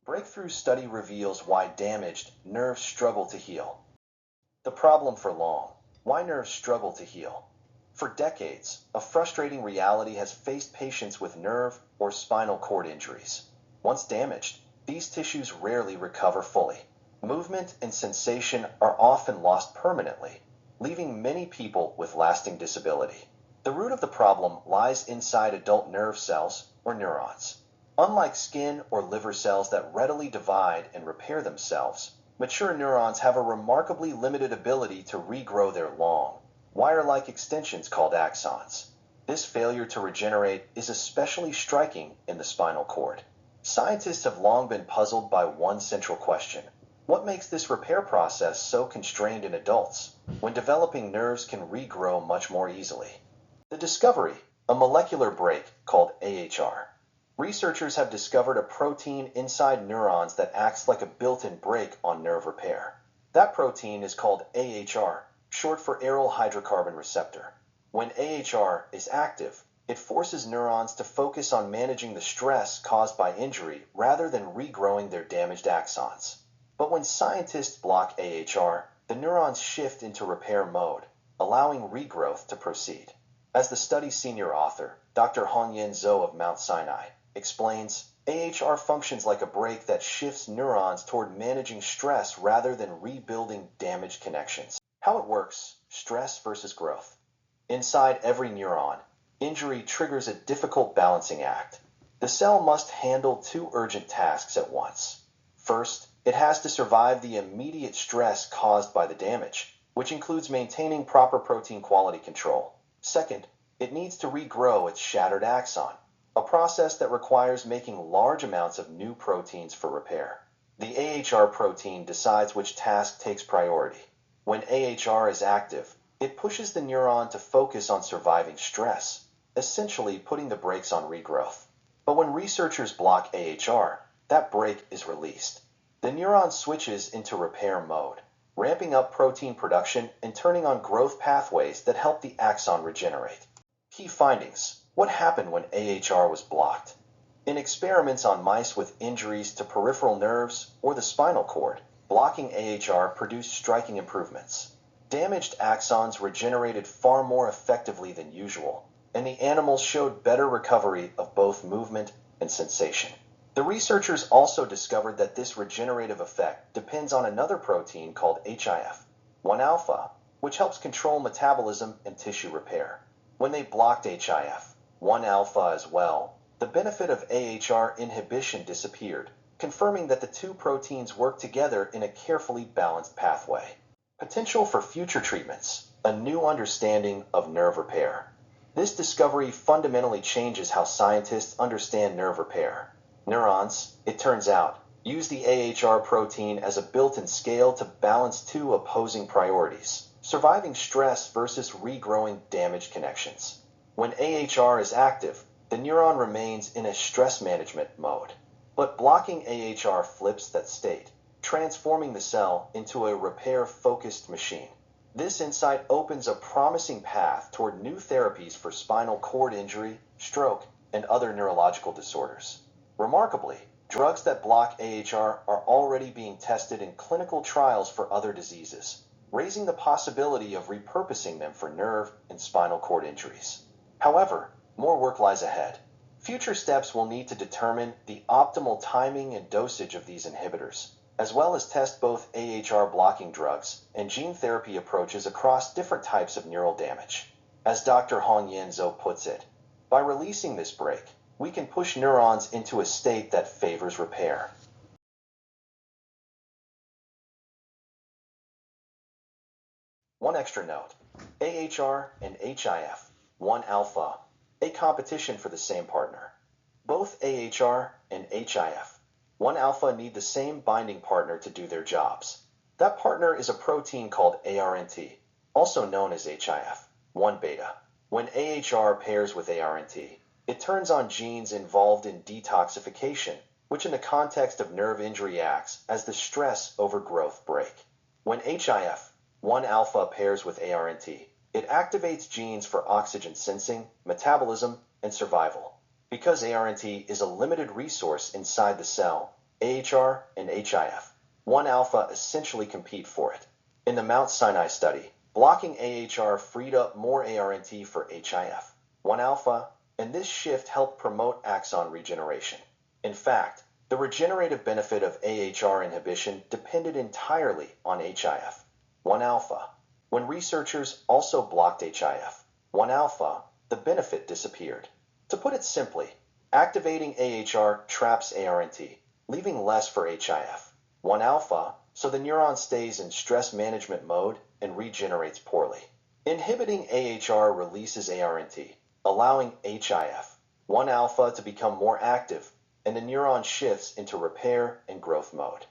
Breakthrough study reveals why damaged nerves struggle to heal. The problem for long. Why nerves struggle to heal. For decades, a frustrating reality has faced patients with nerve or spinal cord injuries. Once damaged, these tissues rarely recover fully. Movement and sensation are often lost permanently, leaving many people with lasting disability. The root of the problem lies inside adult nerve cells, or neurons. Unlike skin or liver cells that readily divide and repair themselves, mature neurons have a remarkably limited ability to regrow their long, wire-like extensions called axons. This failure to regenerate is especially striking in the spinal cord. Scientists have long been puzzled by one central question. What makes this repair process so constrained in adults, when developing nerves can regrow much more easily? The discovery, a molecular brake called AHR. Researchers have discovered a protein inside neurons that acts like a built-in brake on nerve repair. That protein is called AHR, short for aryl hydrocarbon receptor. When AHR is active, it forces neurons to focus on managing the stress caused by injury rather than regrowing their damaged axons. But when scientists block AHR, the neurons shift into repair mode, allowing regrowth to proceed. As the study's senior author, Dr. Hongyan Zhou of Mount Sinai, explains, AHR functions like a brake that shifts neurons toward managing stress rather than rebuilding damaged connections. How it works: stress versus growth. Inside every neuron, injury triggers a difficult balancing act. The cell must handle two urgent tasks at once. First, it has to survive the immediate stress caused by the damage, which includes maintaining proper protein quality control. Second, it needs to regrow its shattered axon, a process that requires making large amounts of new proteins for repair. The AHR protein decides which task takes priority. When AHR is active, it pushes the neuron to focus on surviving stress, essentially putting the brakes on regrowth. But when researchers block AHR, that brake is released. The neuron switches into repair mode, ramping up protein production and turning on growth pathways that help the axon regenerate. Key findings. What happened when AHR was blocked? In experiments on mice with injuries to peripheral nerves or the spinal cord, blocking AHR produced striking improvements. Damaged axons regenerated far more effectively than usual, and the animals showed better recovery of both movement and sensation. The researchers also discovered that this regenerative effect depends on another protein called HIF, 1-alpha, which helps control metabolism and tissue repair. When they blocked HIF, 1-alpha as well, the benefit of AHR inhibition disappeared, confirming that the two proteins work together in a carefully balanced pathway. Potential for future treatments, a new understanding of nerve repair. This discovery fundamentally changes how scientists understand nerve repair. Neurons, it turns out, use the AHR protein as a built-in scale to balance two opposing priorities: surviving stress versus regrowing damaged connections. When AHR is active, the neuron remains in a stress management mode. But blocking AHR flips that state, transforming the cell into a repair-focused machine. This insight opens a promising path toward new therapies for spinal cord injury, stroke, and other neurological disorders. Remarkably, drugs that block AHR are already being tested in clinical trials for other diseases, raising the possibility of repurposing them for nerve and spinal cord injuries. However, more work lies ahead. Future steps will need to determine the optimal timing and dosage of these inhibitors, as well as test both AHR blocking drugs and gene therapy approaches across different types of neural damage. As Dr. Hongyan Zhou puts it, by releasing this brake, we can push neurons into a state that favors repair. One extra note: AHR and HIF, 1-alpha, a competition for the same partner. Both AHR and HIF, 1-alpha, need the same binding partner to do their jobs. That partner is a protein called ARNT, also known as HIF, 1-beta. When AHR pairs with ARNT, it turns on genes involved in detoxification, which in the context of nerve injury acts as the stress over growth brake. When HIF, 1-alpha, pairs with ARNT, it activates genes for oxygen sensing, metabolism, and survival. Because ARNT is a limited resource inside the cell, AHR and HIF, 1-alpha essentially compete for it. In the Mount Sinai study, blocking AHR freed up more ARNT for HIF, 1-alpha, and this shift helped promote axon regeneration. In fact, the regenerative benefit of AHR inhibition depended entirely on HIF, 1-alpha. When researchers also blocked HIF, 1-alpha, the benefit disappeared. To put it simply, activating AHR traps ARNT, leaving less for HIF, 1-alpha, so the neuron stays in stress management mode and regenerates poorly. Inhibiting AHR releases ARNT, allowing HIF, 1-alpha to become more active, and the neuron shifts into repair and growth mode.